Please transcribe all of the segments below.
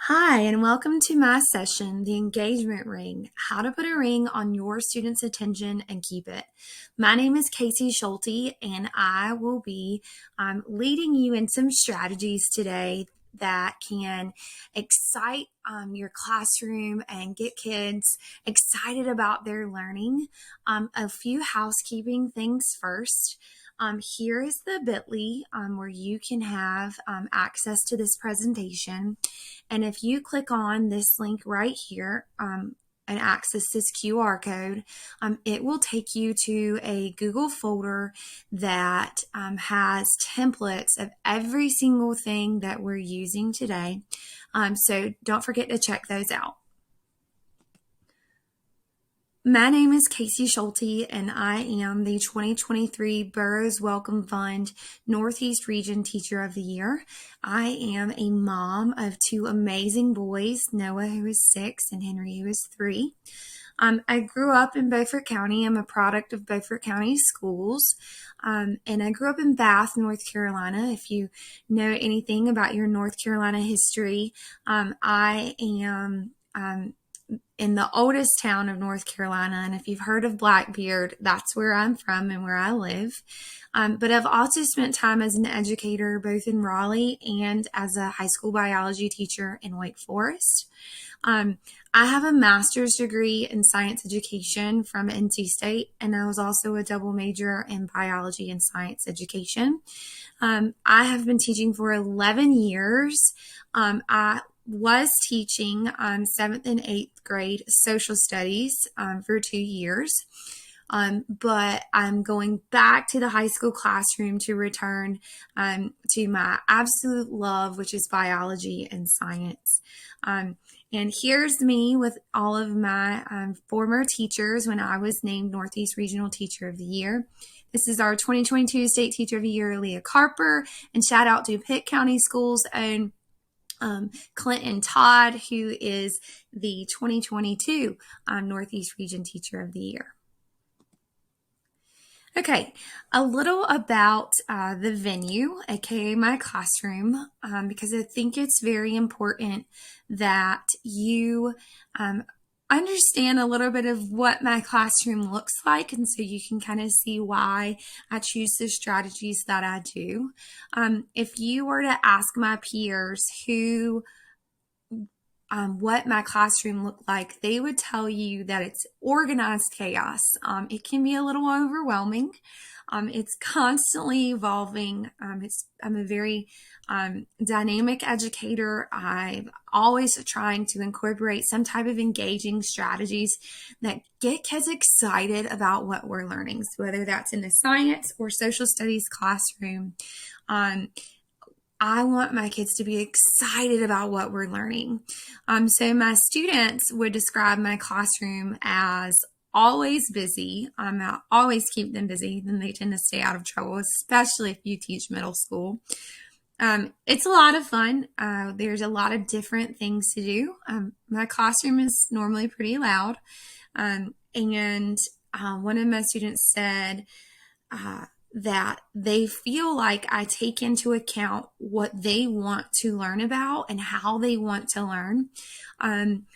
Hi, and welcome to my session, The Engagement Ring, How to Put a Ring on Your Students' Attention and Keep It. My name is Schulte, and I will be leading you in some strategies today that can excite your classroom and get kids excited about their learning. A few housekeeping things first. Here is the bit.ly where you can have access to this presentation. And if you click on this link right here and access this QR code, it will take you to a Google folder that has templates of every single thing that we're using today. So don't forget to check those out. My name is Schulte, and I am the 2023 Burroughs Wellcome Fund Northeast Region Teacher of the Year. I am a mom of two amazing boys, Noah, who is 6, and Henry, who is 3. I grew up in Beaufort County. I'm a product of Beaufort County schools, and I grew up in Bath, North Carolina. If you know anything about your North Carolina history, I am in the oldest town of North Carolina. And if you've heard of Blackbeard, that's where I'm from and where I live. But I've also spent time as an educator, both in Raleigh and as a high school biology teacher in Wake Forest. I have a master's degree in science education from NC State, and I was also a double major in biology and science education. I have been teaching for 11 years. I was teaching 7th and 8th grade social studies for 2 years. But I'm going back to the high school classroom to return to my absolute love, which is biology and science. And here's me with all of my former teachers when I was named Northeast Regional Teacher of the Year. This is our 2022 State Teacher of the Year, Leah Carper, and shout out to Pitt County Schools' own Clinton Todd, who is the 2022 Northeast Region Teacher of the Year. Okay, a little about the venue, aka my classroom, because I think it's very important that you understand a little bit of what my classroom looks like, and so you can kind of see why I choose the strategies that I do. If you were to ask my peers what my classroom looked like, they would tell you that it's organized chaos. It can be a little overwhelming. It's constantly evolving. I'm a very dynamic educator. I'm always trying to incorporate some type of engaging strategies that get kids excited about what we're learning. So whether that's in the science or social studies classroom, I want my kids to be excited about what we're learning. So my students would describe my classroom as always busy. I always keep them busy, then they tend to stay out of trouble, especially if you teach middle school. It's a lot of fun. There's a lot of different things to do. My classroom is normally pretty loud. And one of my students said, that they feel like I take into account what they want to learn about and how they want to learn.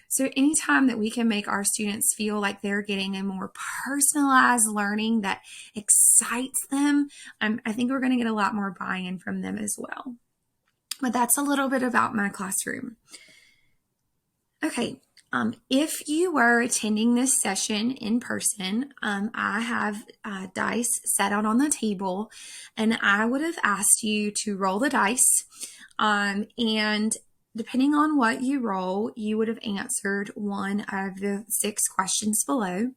So anytime that we can make our students feel like they're getting a more personalized learning that excites them, I think we're going to get a lot more buy-in from them as well. But that's a little bit about my classroom. Okay. If you were attending this session in person, I have dice set out on the table, and I would have asked you to roll the dice. And depending on what you roll, you would have answered one of the 6 questions below.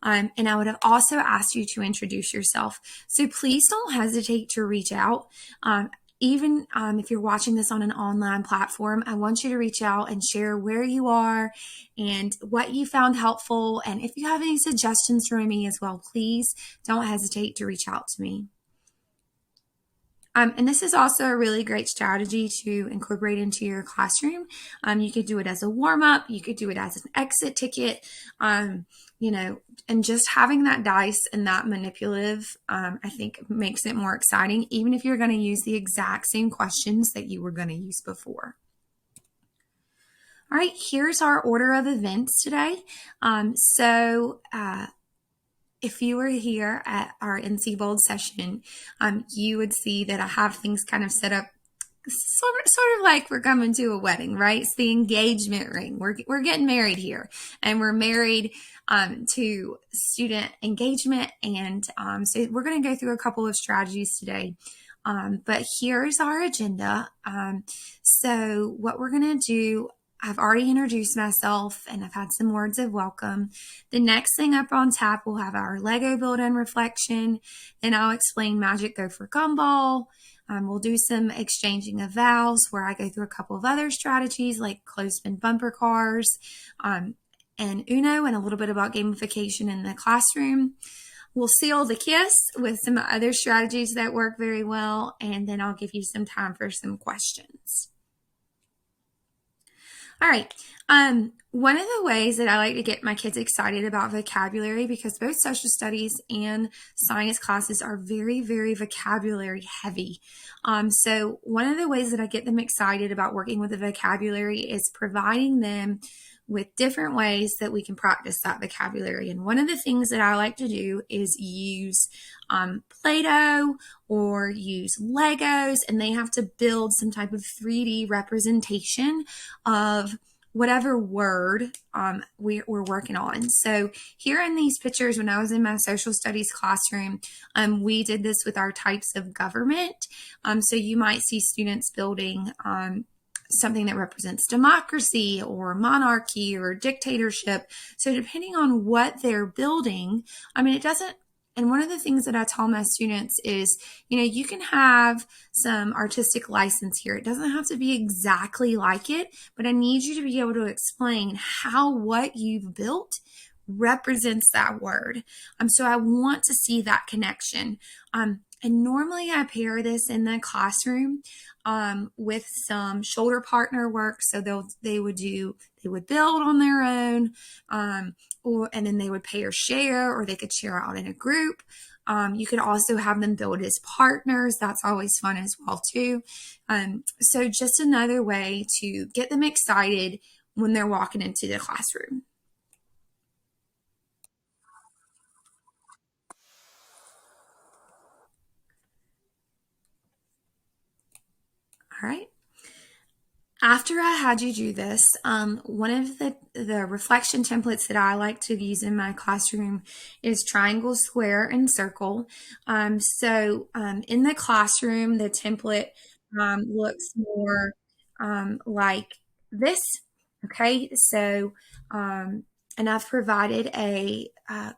And I would have also asked you to introduce yourself. So please don't hesitate to reach out. Even if you're watching this on an online platform, I want you to reach out and share where you are and what you found helpful. And if you have any suggestions for me as well, please don't hesitate to reach out to me. And this is also a really great strategy to incorporate into your classroom. You could do it as a warm up, you could do it as an exit ticket, um, and just having that dice and that manipulative, I think makes it more exciting, even if you're going to use the exact same questions that you were going to use before. All right, here's our order of events today. If you were here at our NC Bold session, you would see that I have things kind of set up sort of like we're coming to a wedding, right? It's the engagement ring. We're getting married here, and we're married to student engagement. And so we're going to go through a couple of strategies today. But here's our agenda. So what we're going to do, I've already introduced myself and I've had some words of welcome. The next thing up on tap, we'll have our Lego build and reflection. Then I'll explain Magic Gopher Gumball. We'll do some exchanging of vows where I go through a couple of other strategies like clothespin bumper cars and Uno, and a little bit about gamification in the classroom. We'll seal the kiss with some other strategies that work very well, and then I'll give you some time for some questions. All right. One of the ways that I like to get my kids excited about vocabulary, because both social studies and science classes are very, very vocabulary heavy. So one of the ways that I get them excited about working with the vocabulary is providing them with different ways that we can practice that vocabulary. And one of the things that I like to do is use Play-Doh or use Legos, and they have to build some type of 3D representation of whatever word we're working on. So here in these pictures, when I was in my social studies classroom, we did this with our types of government. So you might see students building something that represents democracy or monarchy or dictatorship. So depending on what they're building, it doesn't, and one of the things that I tell my students is, you can have some artistic license here. It doesn't have to be exactly like it, but I need you to be able to explain how what you've built represents that word. So I want to see that connection. And normally I pair this in the classroom with some shoulder partner work. So they would build on their own, and then they would pay or share, or they could share out in a group. You could also have them build as partners. That's always fun as well too. So just another way to get them excited when they're walking into the classroom. All right. After I had you do this, one of the reflection templates that I like to use in my classroom is triangle, square, and circle. In the classroom, the template looks more like this. Okay, and I've provided a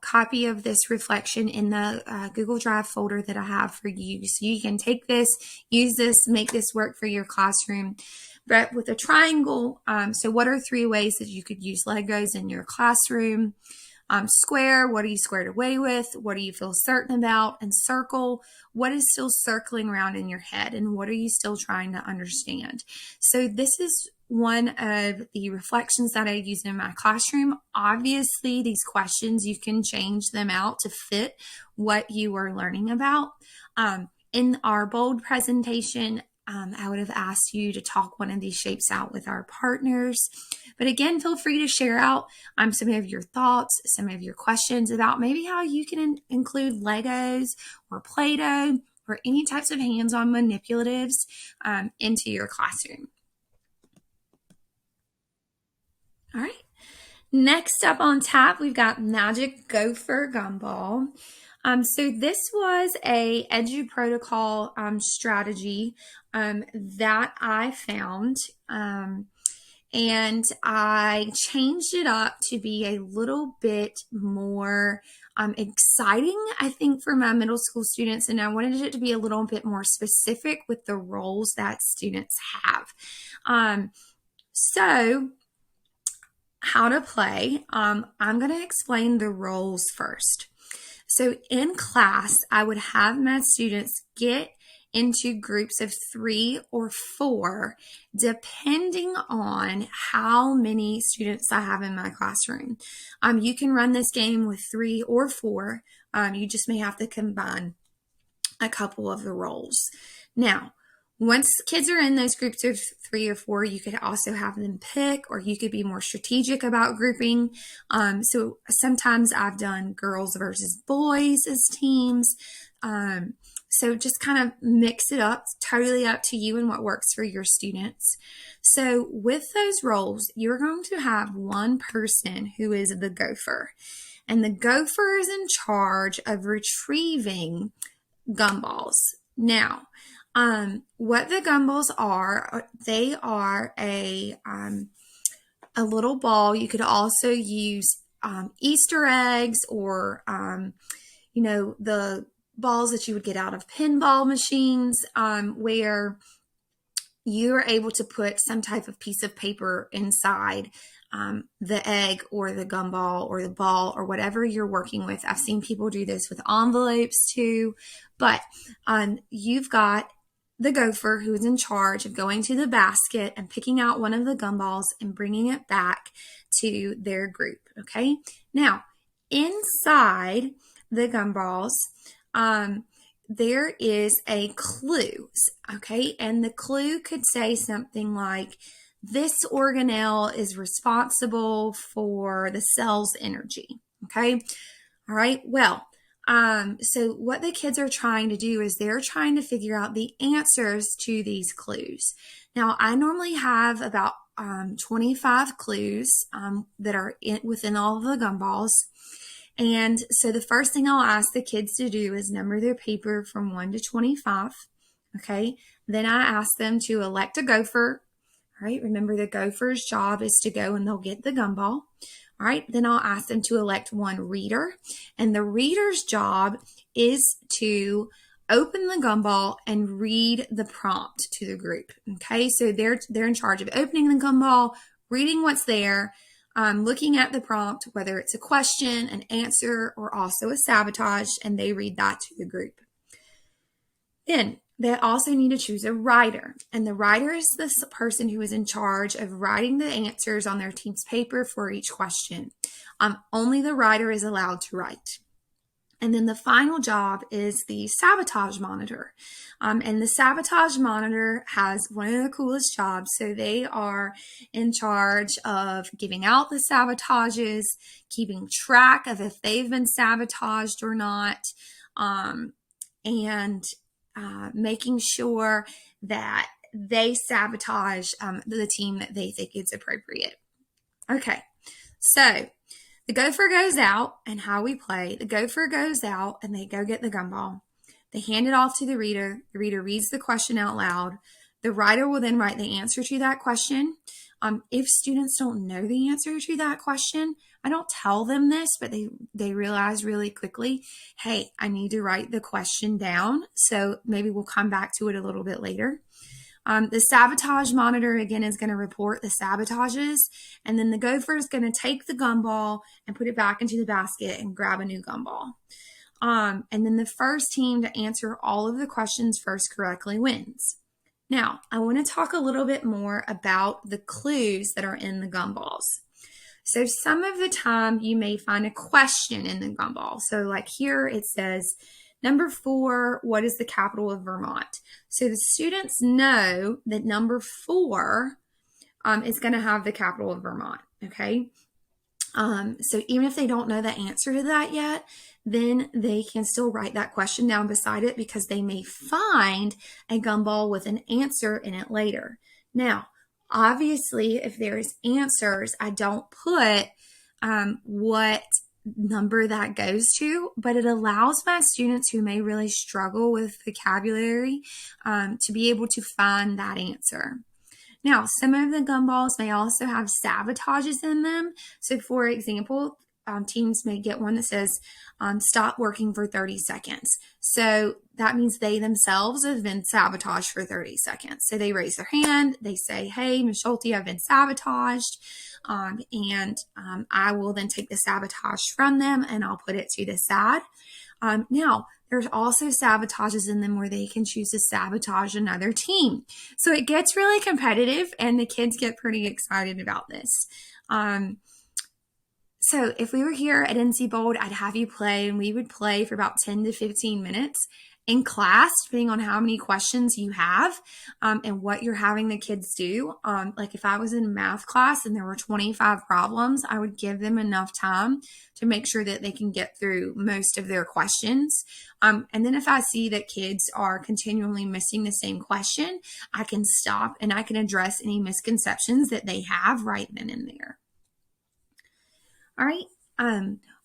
copy of this reflection in the Google Drive folder that I have for you. So you can take this, use this, make this work for your classroom. But with a triangle, so what are 3 ways that you could use Legos in your classroom? Square, what are you squared away with? What do you feel certain about? And circle, what is still circling around in your head? And what are you still trying to understand? So this is one of the reflections that I use in my classroom. Obviously, these questions, you can change them out to fit what you are learning about. In our bold presentation, I would have asked you to talk one of these shapes out with our partners. But again, feel free to share out some of your thoughts, some of your questions about maybe how you can include Legos or Play-Doh or any types of hands-on manipulatives into your classroom. All right. Next up on tap, we've got Magic Gopher Gumball. So this was a Edu Protocol strategy that I found, and I changed it up to be a little bit more exciting, I think, for my middle school students, and I wanted it to be a little bit more specific with the roles that students have. So how to play, I'm going to explain the roles first. So in class, I would have my students get into groups of 3 or 4, depending on how many students I have in my classroom. You can run this game with 3 or 4. You just may have to combine a couple of the roles. Now, once kids are in those groups of 3 or 4, you could also have them pick, or you could be more strategic about grouping. So sometimes I've done girls versus boys as teams. So just kind of mix it up, totally up to you and what works for your students. So with those roles, you're going to have one person who is the gopher. And the gopher is in charge of retrieving gumballs. Now, what the gumballs are, they are a little ball. You could also use Easter eggs, or the balls that you would get out of pinball machines, where you're able to put some type of piece of paper inside the egg or the gumball or the ball or whatever you're working with. I've seen people do this with envelopes too, but you've got the gopher who is in charge of going to the basket and picking out one of the gumballs and bringing it back to their group. Okay. Now, inside the gumballs, there is a clue. Okay. And the clue could say something like, this organelle is responsible for the cell's energy. Okay. All right. Well, so what the kids are trying to do is they're trying to figure out the answers to these clues. Now, I normally have about 25 clues that are within all of the gumballs. And so the first thing I'll ask the kids to do is number their paper from 1 to 25. Okay. Then I ask them to elect a gopher. All right. Remember, the gopher's job is to go and they'll get the gumball. All right. Then I'll ask them to elect one reader. And the reader's job is to open the gumball and read the prompt to the group. Okay. So they're in charge of opening the gumball, reading what's there, looking at the prompt, whether it's a question, an answer, or also a sabotage, and they read that to the group. Then they also need to choose a writer, and the writer is this person who is in charge of writing the answers on their team's paper for each question. Only the writer is allowed to write. And then the final job is the sabotage monitor. And the sabotage monitor has one of the coolest jobs. So they are in charge of giving out the sabotages, keeping track of if they've been sabotaged or not, and making sure that they sabotage the team that they think is appropriate. Okay, so the gopher goes out, and how we play, the gopher goes out and they go get the gumball. They hand it off to the reader. The reader reads the question out loud. The writer will then write the answer to that question. If students don't know the answer to that question, I don't tell them this, but they realize really quickly, hey, I need to write the question down. So maybe we'll come back to it a little bit later. The sabotage monitor, again, is going to report the sabotages, and then the gopher is going to take the gumball and put it back into the basket and grab a new gumball. And then the first team to answer all of the questions first correctly wins. Now, I want to talk a little bit more about the clues that are in the gumballs. So some of the time you may find a question in the gumball. So like here it says, number 4, what is the capital of Vermont? So the students know that number 4 is going to have the capital of Vermont, okay? So even if they don't know the answer to that yet, then they can still write that question down beside it, because they may find a gumball with an answer in it later. Now, obviously, if there's answers, I don't put what number that goes to, but it allows my students who may really struggle with vocabulary to be able to find that answer. Now, some of the gumballs may also have sabotages in them. So for example, teams may get one that says, stop working for 30 seconds. So that means they themselves have been sabotaged for 30 seconds. So they raise their hand, they say, hey, Ms. Schulte, I've been sabotaged. And I will then take the sabotage from them and I'll put it to the side. Now, There's also sabotages in them where they can choose to sabotage another team. So it gets really competitive, and the kids get pretty excited about this. So if we were here at NC Bold, I'd have you play, and we would play for about 10 to 15 minutes in class, depending on how many questions you have and what you're having the kids do. Like if I was in math class and there were 25 problems, I would give them enough time to make sure that they can get through most of their questions. And then if I see that kids are continually missing the same question, I can stop and I can address any misconceptions that they have right then and there. All right.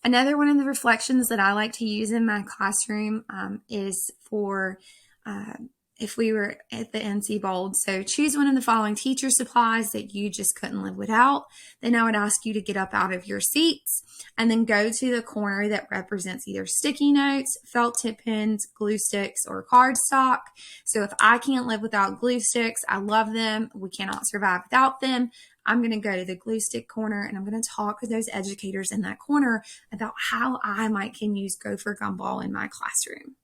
Another one of the reflections that I like to use in my classroom is for if we were at the NC Bold. So choose one of the following teacher supplies that you just couldn't live without. Then I would ask you to get up out of your seats and then go to the corner that represents either sticky notes, felt tip pens, glue sticks, or cardstock. So if I can't live without glue sticks, I love them. We cannot survive without them. I'm going to go to the glue stick corner and I'm going to talk with those educators in that corner about how I can use Gopher Gumball in my classroom.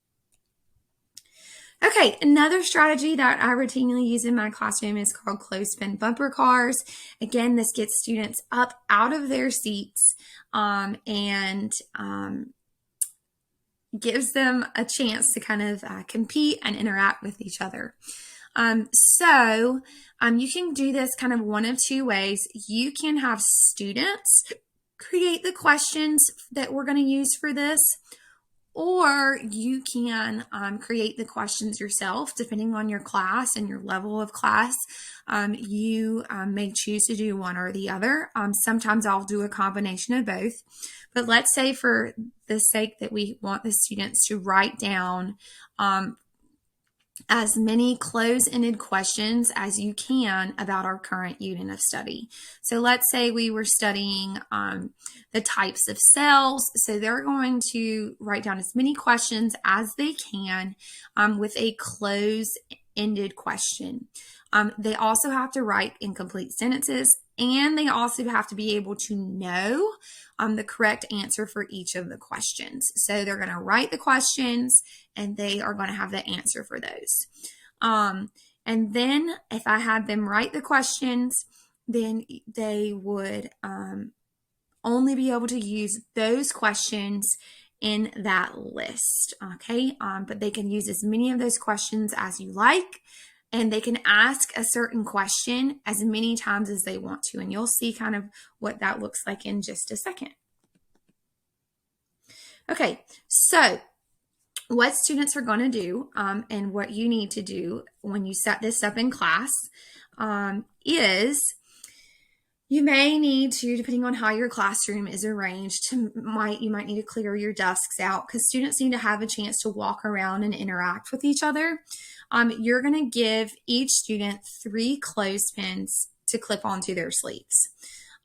Okay, another strategy that I routinely use in my classroom is called clothespin bumper cars. Again, this gets students up out of their seats and gives them a chance to kind of compete and interact with each other. You can do this kind of one of two ways. You can have students create the questions that we're going to use for this, or you can create the questions yourself, depending on your class and your level of class. You may choose to do one or the other. Sometimes I'll do a combination of both. But let's say for the sake that we want the students to write down as many close-ended questions as you can about our current unit of study. So let's say we were studying the types of cells. So they're going to write down as many questions as they can with a close-ended question. They also have to write incomplete sentences, and they also have to be able to know the correct answer for each of the questions. So they're going to write the questions, and they are going to have the answer for those. And then if I had them write the questions, then they would only be able to use those questions in that list, okay? But they can use as many of those questions as you like, and they can ask a certain question as many times as they want to, and you'll see kind of what that looks like in just a second. Okay, so what students are going to do and what you need to do when you set this up in class is you may need to, depending on how your classroom is arranged, you might need to clear your desks out because students need to have a chance to walk around and interact with each other. You're going to give each student 3 clothespins to clip onto their sleeves.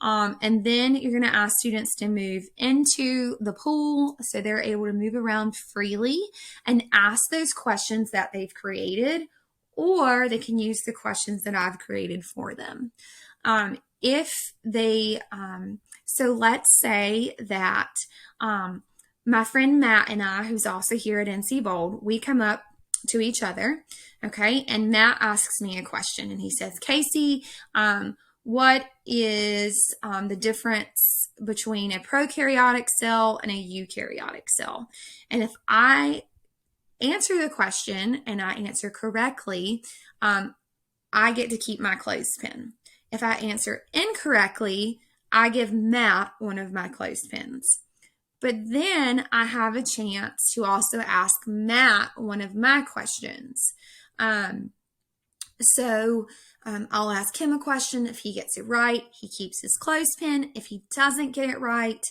And then you're going to ask students to move into the pool so they're able to move around freely and ask those questions that they've created, or they can use the questions that I've created for them. So let's say that my friend Matt and I, who's also here at NC Bold, we come up to each other, okay, and Matt asks me a question, and he says, Casey, what is the difference between a prokaryotic cell and a eukaryotic cell? And if I answer the question and I answer correctly, I get to keep my clothespin. If I answer incorrectly, I give Matt one of my clothespins. But then I have a chance to also ask Matt one of my questions. I'll ask him a question. If he gets it right, he keeps his clothespin. If he doesn't get it right,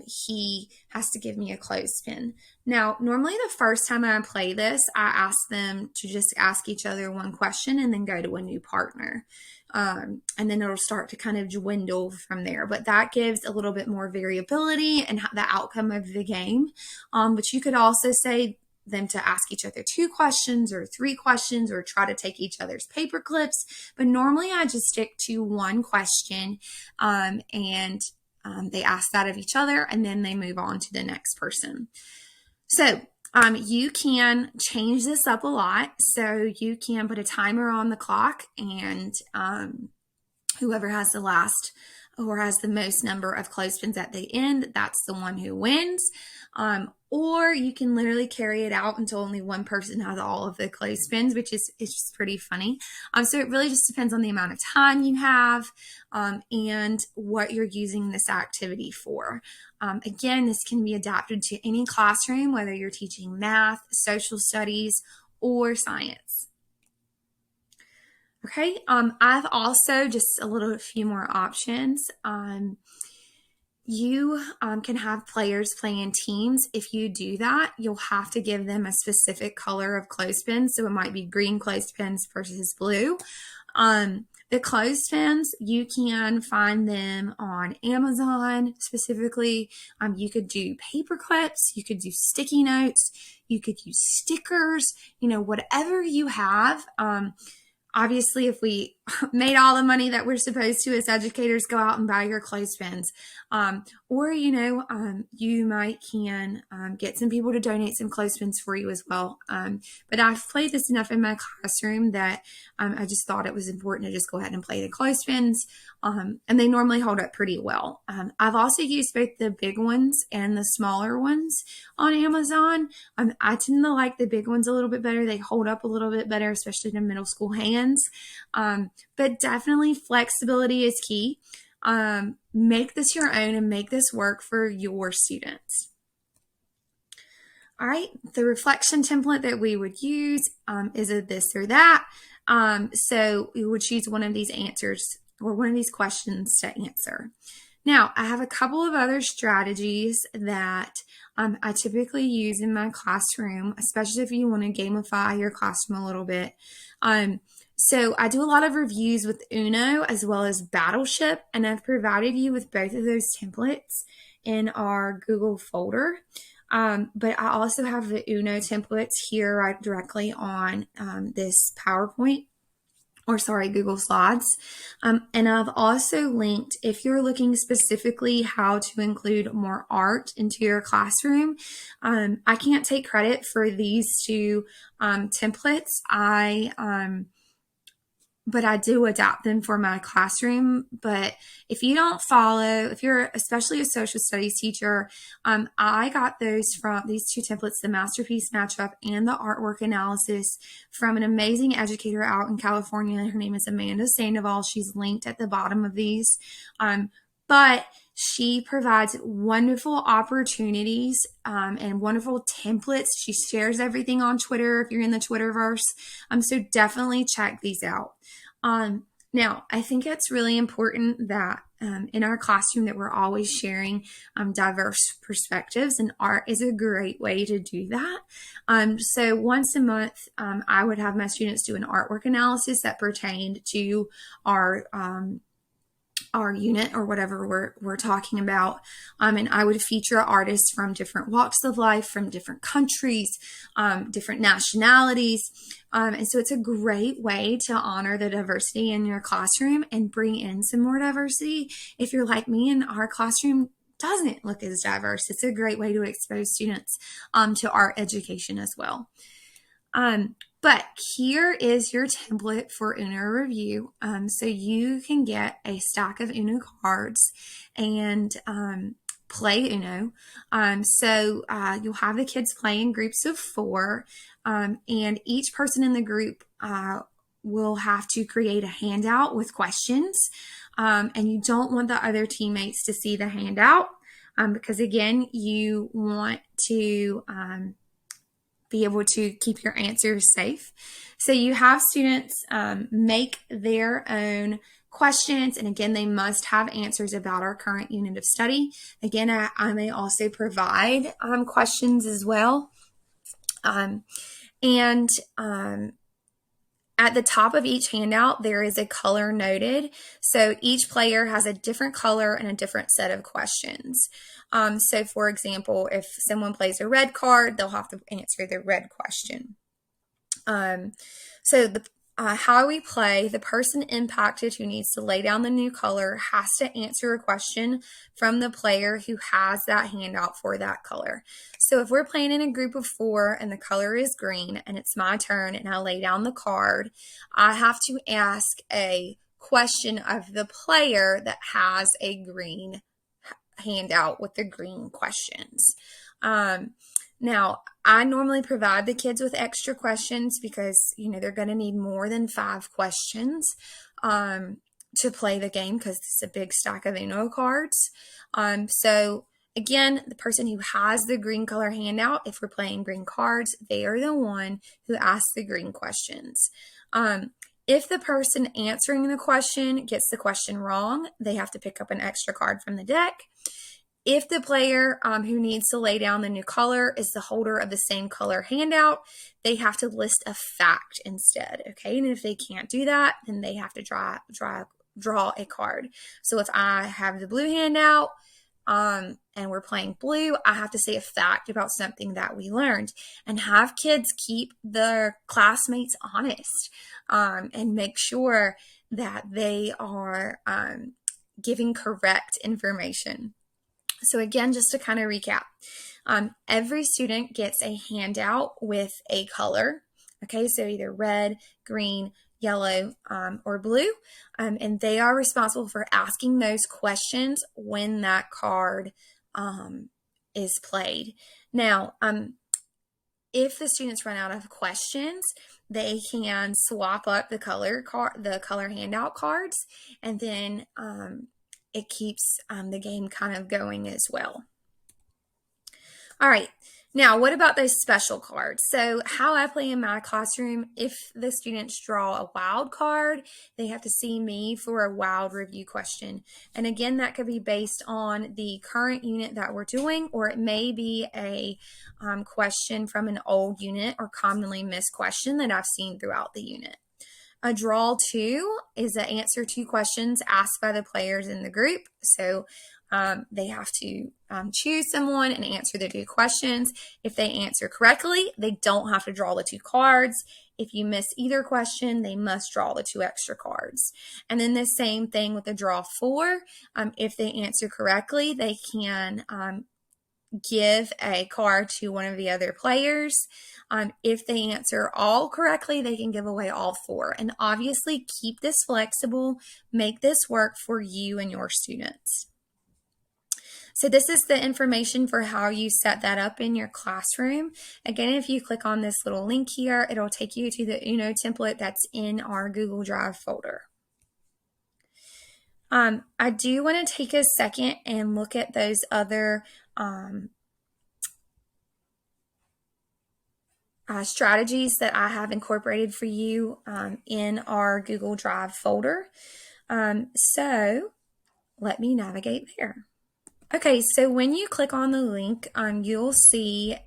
he has to give me a clothespin. Now, normally the first time I play this, I ask them to just ask each other one question and then go to a new partner. And then it'll start to kind of dwindle from there. But that gives a little bit more variability in the outcome of the game. But you could also say them to ask each other 2 questions or 3 questions or try to take each other's paper clips. But normally I just stick to one question and they ask that of each other and then they move on to the next person. So You can change this up a lot. So you can put a timer on the clock, and whoever has the last or has the most number of clothespins at the end, that's the one who wins. Or you can literally carry it out until only one person has all of the clothespins, which is it's just pretty funny. So it really just depends on the amount of time you have and what you're using this activity for. Again, this can be adapted to any classroom, whether you're teaching math, social studies, or science. Okay, I've also just a few more options. You can have players play in teams. If you do that, you'll have to give them a specific color of clothespins. So it might be green clothespins versus blue. The clothespins, you can find them on Amazon specifically. You could do paper clips, you could do sticky notes, you could use stickers, whatever you have. Obviously, if we made all the money that we're supposed to as educators, go out and buy your clothespins. Or, you might can get some people to donate some clothespins for you as well. But I've played this enough in my classroom that I just thought it was important to just go ahead and play the clothespins. And they normally hold up pretty well. I've also used both the big ones and the smaller ones on Amazon. I tend to like the big ones a little bit better. They hold up a little bit better, especially to middle school hands. But definitely flexibility is key. Make this your own and make this work for your students. All right, the reflection template that we would use is a this or that. So we would choose one of these answers or one of these questions to answer. Now, I have a couple of other strategies that I typically use in my classroom, especially if you want to gamify your classroom a little bit. So I do a lot of reviews with Uno as well as Battleship, and I've provided you with both of those templates in our Google folder. But I also have the Uno templates here right directly on this PowerPoint. Google Slides. And I've also linked, if you're looking specifically how to include more art into your classroom, I can't take credit for these two templates. But I do adapt them for my classroom. But if you don't follow, if you're especially a social studies teacher, I got those from these two templates, the masterpiece matchup and the artwork analysis, from an amazing educator out in California. Her name is Amanda Sandoval. She's linked at the bottom of these. But she provides wonderful opportunities and wonderful templates. She shares everything on Twitter if you're in the Twitterverse. So definitely check these out. Now, I think it's really important that in our classroom that we're always sharing diverse perspectives, and art is a great way to do that. So once a month, I would have my students do an artwork analysis that pertained to our unit or whatever we're talking about. And I would feature artists from different walks of life, from different countries, different nationalities. And so it's a great way to honor the diversity in your classroom and bring in some more diversity. If you're like me and our classroom doesn't look as diverse, it's a great way to expose students to art education as well. But here is your template for Uno review. So you can get a stack of Uno cards and play Uno. So you'll have the kids play in groups of 4, and each person in the group will have to create a handout with questions. And you don't want the other teammates to see the handout because, again, you want to be able to keep your answers safe. So you have students make their own questions, and again, they must have answers about our current unit of study. Again, I may also provide questions as well. At the top of each handout, there is a color noted. So each player has a different color and a different set of questions. So for example, if someone plays a red card, they'll have to answer the red question. So how we play, the person impacted who needs to lay down the new color has to answer a question from the player who has that handout for that color. So if we're playing in a group of 4 and the color is green and it's my turn and I lay down the card, I have to ask a question of the player that has a green handout with the green questions. Now, I normally provide the kids with extra questions because, they're going to need more than 5 questions to play the game because it's a big stack of Uno cards. So again, the person who has the green color handout, if we're playing green cards, they are the one who asks the green questions. If the person answering the question gets the question wrong, they have to pick up an extra card from the deck. If the player who needs to lay down the new color is the holder of the same color handout, they have to list a fact instead, okay? And if they can't do that, then they have to draw a card. So if I have the blue handout and we're playing blue, I have to say a fact about something that we learned and have kids keep their classmates honest and make sure that they are giving correct information. So again, just to kind of recap, every student gets a handout with a color. Okay, so either red, green, yellow, or blue, and they are responsible for asking those questions when that card is played. Now, if the students run out of questions, they can swap up the color handout cards, and then it keeps the game kind of going as well. All right, now what about those special cards? So how I play in my classroom, if the students draw a wild card, they have to see me for a wild review question. And again, that could be based on the current unit that we're doing, or it may be a question from an old unit or commonly missed question that I've seen throughout the unit. A draw 2 is an answer to questions asked by the players in the group. So they have to choose someone and answer the 2 questions. If they answer correctly, they don't have to draw the 2 cards. If you miss either question, they must draw the 2 extra cards. And then the same thing with the draw 4. If they answer correctly, they can give a card to one of the other players. If they answer all correctly, they can give away all 4. And obviously keep this flexible, make this work for you and your students. So this is the information for how you set that up in your classroom. Again, if you click on this little link here, it'll take you to the Uno template that's in our Google Drive folder. I do want to take a second and look at those other strategies that I have incorporated for you in our Google Drive folder. So let me navigate there. Okay, so when you click on the link, you'll see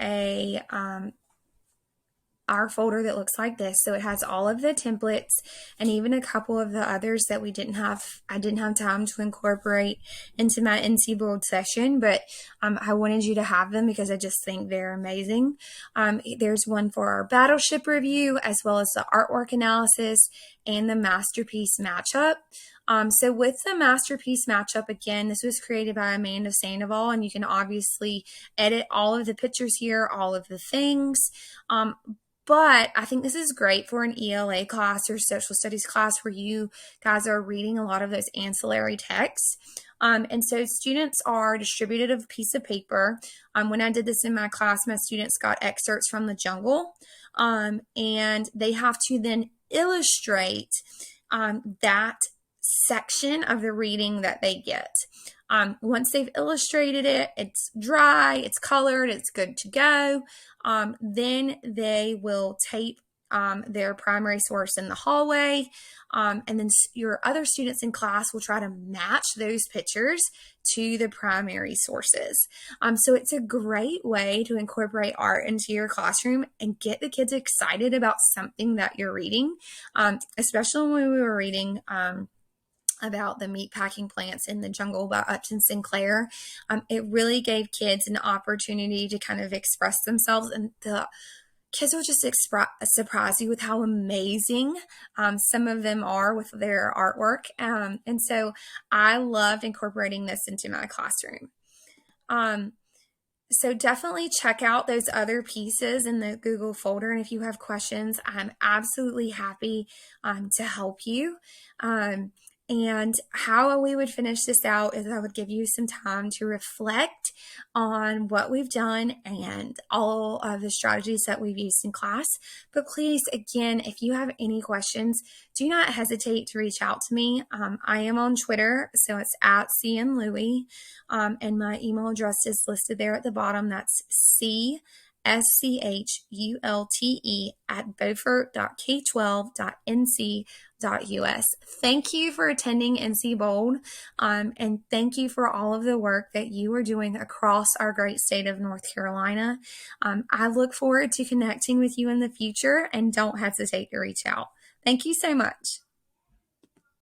our folder that looks like this. So it has all of the templates and even a couple of the others that I didn't have time to incorporate into my NC World session, but I wanted you to have them because I just think they're amazing. There's one for our battleship review, as well as the artwork analysis and the masterpiece matchup. So with the masterpiece matchup, again, this was created by Amanda Sandoval, and you can obviously edit all of the pictures here, all of the things. But I think this is great for an ELA class or social studies class where you guys are reading a lot of those ancillary texts. And so students are distributed a piece of paper. When I did this in my class, my students got excerpts from the jungle, and they have to then illustrate that section of the reading that they get. Once they've illustrated it, it's dry, it's colored, it's good to go. Then they will tape their primary source in the hallway. And then your other students in class will try to match those pictures to the primary sources. So it's a great way to incorporate art into your classroom and get the kids excited about something that you're reading, especially when we were reading about the meatpacking plants in the jungle by Upton Sinclair. It really gave kids an opportunity to kind of express themselves, and Kids will just surprise you with how amazing some of them are with their artwork. And so I loved incorporating this into my classroom. Um, so definitely check out those other pieces in the Google folder. And if you have questions, I'm absolutely happy to help you. And how we would finish this out is I would give you some time to reflect on what we've done and all of the strategies that we've used in class. But please, again, if you have any questions, do not hesitate to reach out to me. I am on Twitter, so it's at CNLouie, and my email address is listed there at the bottom. That's cschulte@beaufort.k12.nc.us. Thank you for attending NC Bold, and thank you for all of the work that you are doing across our great state of North Carolina. I look forward to connecting with you in the future, and don't hesitate to reach out. Thank you so much.